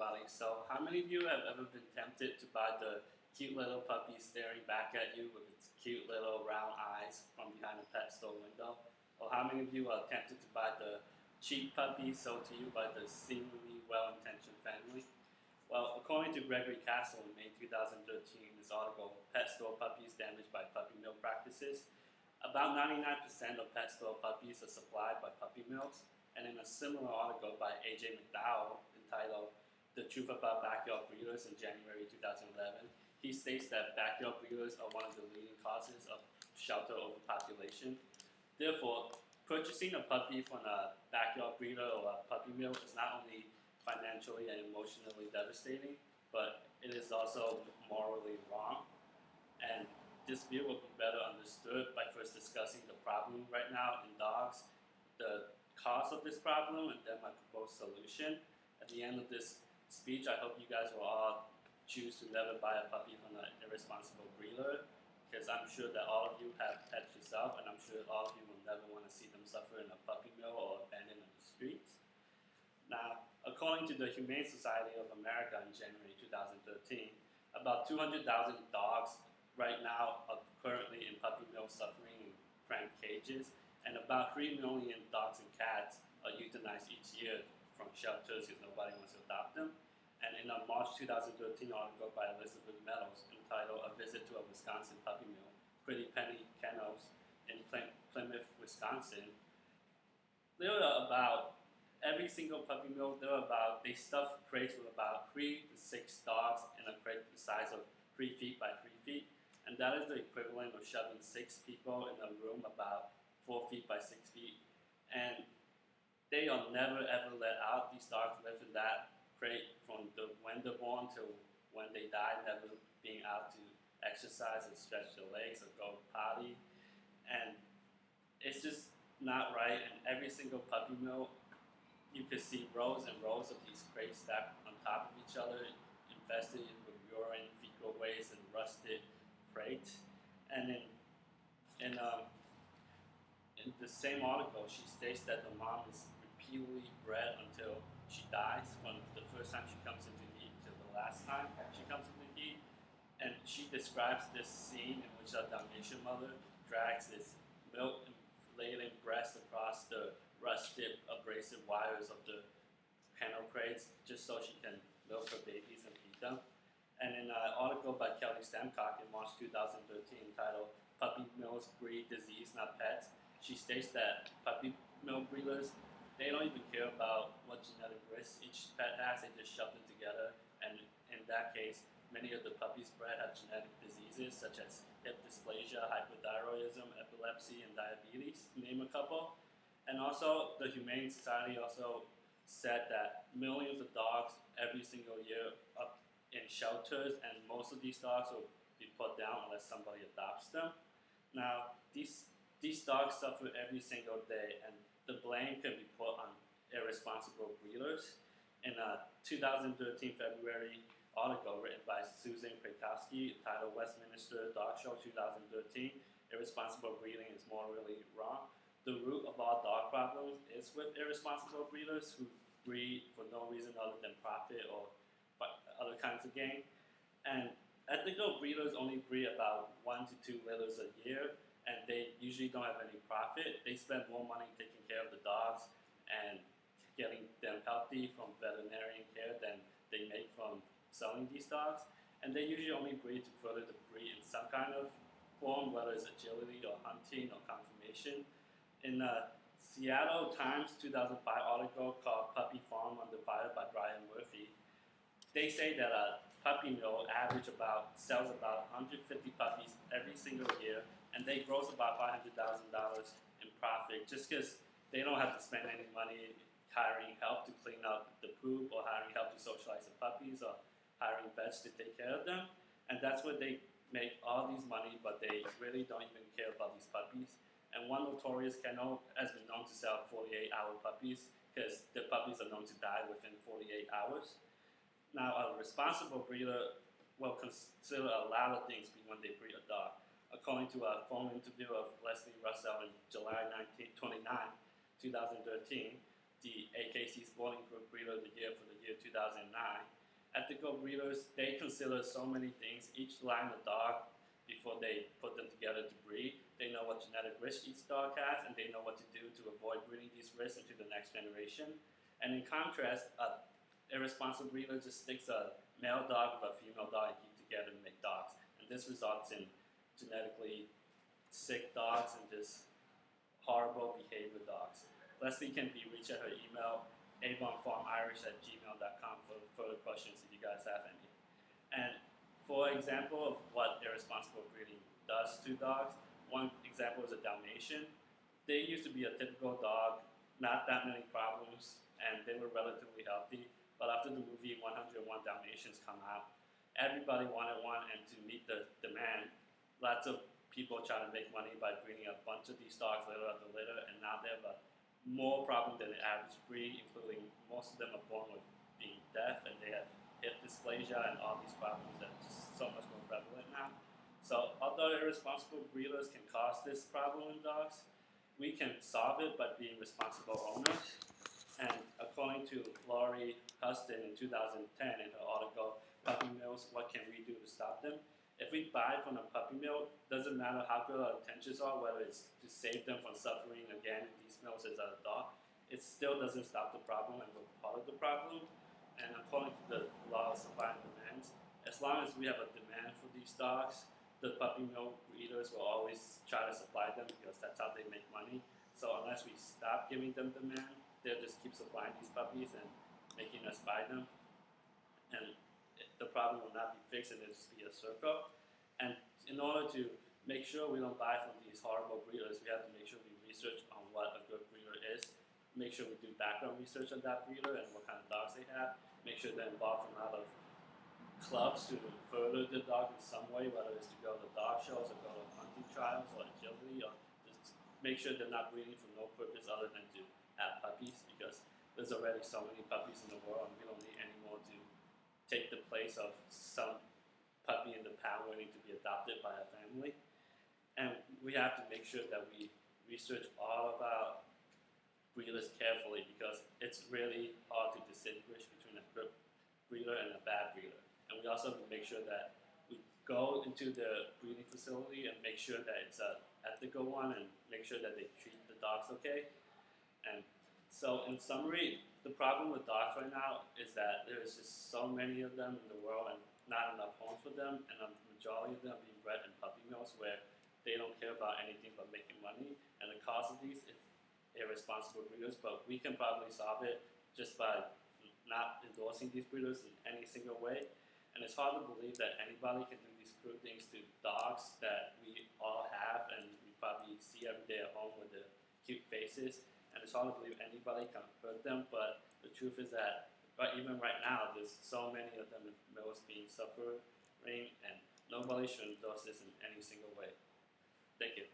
everybody. So how many of you have ever been tempted to buy the cute little puppy staring back at you with its cute little round eyes from behind a pet store window? Or how many of you are tempted to buy the cheap puppy sold to you by the seemingly well-intentioned family? Well, according to Gregory Castle in May 2013, in his article, Pet Store Puppies Damaged by Puppy Mill Practices, about 99% of pet store puppies are supplied by puppy mills. And in a similar article by A.J. McDowell entitled The Truth About Backyard Breeders in January 2011, he states that backyard breeders are one of the leading causes of shelter overpopulation. Therefore, purchasing a puppy from a backyard breeder or a puppy mill is not only financially and emotionally devastating, but it is also morally wrong. And this view will be better understood by first discussing the problem right now in dogs, the cause of this problem, and then my proposed solution. At the end of this speech, I hope you guys will all choose to never buy a puppy from an irresponsible breeder, because I'm sure that all of you have pets yourself, and I'm sure all of you will never want to see them suffer in a puppy mill or abandoned on the streets. Now, according to the Humane Society of America in January 2013, about 200,000 dogs right now are currently in puppy mills suffering in cramped cages, and about 3 million dogs and cats are euthanized each year from shelters because nobody wants to adopt them. And in a March 2013 article by Elizabeth Meadows entitled A Visit to a Wisconsin Puppy Mill, Pretty Penny Kennels in Plymouth, Wisconsin, there are about every single puppy mill, they stuff crates with about 3 to 6 dogs in a crate the size of 3 feet by 3 feet, and that is the equivalent of shoving 6 people in a room about 4 feet by 6 feet. And they are never ever let out. These dogs live in that crate from when they're born to when they die, never being out to exercise or stretch their legs or go potty. And it's just not right. And every single puppy mill, you could see rows and rows of these crates stacked on top of each other, infested with urine, fecal waste, and rusted crates. And in the same article, she states that the mom is repeatedly bred until she dies, from the first time she comes into heat to the last time she comes into heat. And she describes this scene in which a Dalmatian mother drags this milk-laden breast across the rusted, abrasive wires of the kennel crates just so she can milk her babies and feed them. And in an article by Kelly Stamcock in March 2013 entitled Puppy Mills Breed Disease, Not Pets, she states that puppy mill breeders, they don't even care about what genetic risks each pet has, they just shove them together. And in that case, many of the puppies bred have genetic diseases such as hip dysplasia, hypothyroidism, epilepsy, and diabetes, to name a couple. And also, the Humane Society also said that millions of dogs every single year up in shelters, and most of these dogs will be put down unless somebody adopts them. Now, these dogs suffer every single day, and the blame can be put on irresponsible breeders. In a 2013 February article written by Susan Krakowski titled Westminster Dog Show 2013, Irresponsible Breeding is Morally Wrong, the root of all dog problems is with irresponsible breeders who breed for no reason other than profit or other kinds of gain. And ethical breeders only breed about 1 to 2 litters a year, and they usually don't have any profit. They spend more money taking care of the dogs and getting them healthy from veterinarian care than they make from selling these dogs. And they usually only breed to further the breed in some kind of form, whether it's agility or hunting or conformation. In the Seattle Times 2005 article called Puppy Farm Under Fire by Brian Murphy, they say that a puppy mill sells about 150 puppies every single year, and they gross about $500,000 in profit just because they don't have to spend any money hiring help to clean up the poop or hiring help to socialize the puppies or hiring vets to take care of them. And that's where they make all these money, but they really don't even care about these puppies. And one notorious kennel has been known to sell 48-hour puppies because the puppies are known to die within 48 hours. Now, a responsible breeder will consider a lot of things when they breed a dog. According to a phone interview of Leslie Russell in July 29, 2013, the AKC Sporting Group Breeder of the Year for the year 2009. Ethical breeders, they consider so many things, each line of dog, before they put them together to breed. They know what genetic risk each dog has, and they know what to do to avoid breeding these risks into the next generation. And in contrast, an irresponsible breeder just sticks a male dog with a female dog and keep together to make dogs. And this results in genetically sick dogs and just horrible behavior dogs. Leslie can be reached at her email, avonfarmirish@gmail.com for further questions if you guys have any. And for example of what irresponsible breeding does to dogs, one example is a Dalmatian. They used to be a typical dog, not that many problems, and they were relatively healthy. But after the movie 101 Dalmatians come out, everybody wanted one, and to meet the demand, lots of people try to make money by breeding a bunch of these dogs litter after litter, and now they have a more problem than the average breed, including most of them are born with being deaf, and they have hip dysplasia and all these problems that are just so much more prevalent now. So although irresponsible breeders can cause this problem in dogs, we can solve it by being responsible owners. And according to Laurie Huston in 2010 in her article, Puppy Mills, What Can We Do to Stop Them? If we buy from a puppy mill, doesn't matter how good our intentions are, whether it's to save them from suffering again in these mills as a dog, it still doesn't stop the problem, and we're part of the problem. And according to the law of supply and demand, as long as we have a demand for these dogs, the puppy mill breeders will always try to supply them because that's how they make money. So unless we stop giving them demand, they'll just keep supplying these puppies and making us buy them. And the problem will not be fixed, and it'll just be a circle. And in order to make sure we don't buy from these horrible breeders, we have to make sure we research on what a good breeder is, make sure we do background research on that breeder and what kind of dogs they have, make sure they're involved in a lot of clubs to further the dog in some way, whether it's to go to dog shows or go to hunting trials or agility, or just make sure they're not breeding for no purpose other than to have puppies, because there's already so many puppies in the world and we don't need any more to take the place of some puppy in the pound waiting to be adopted by a family. And we have to make sure that we research all of our breeders carefully, because it's really hard to distinguish between a good breeder and a bad breeder. And we also have to make sure that we go into the breeding facility and make sure that it's an ethical one and make sure that they treat the dogs okay. And so in summary, the problem with dogs right now is that there's just so many of them in the world and not enough homes for them, and a majority of them being bred in puppy mills where they don't care about anything but making money. And the cause of these is irresponsible breeders, but we can probably solve it just by not endorsing these breeders in any single way. And it's hard to believe that anybody can do these cruel things to dogs that we all have and we probably see every day at home with the cute faces. And it's hard to believe anybody can hurt them, but the truth is that even right now, there's so many of them in mills being suffering, and nobody should endorse this in any single way. Thank you.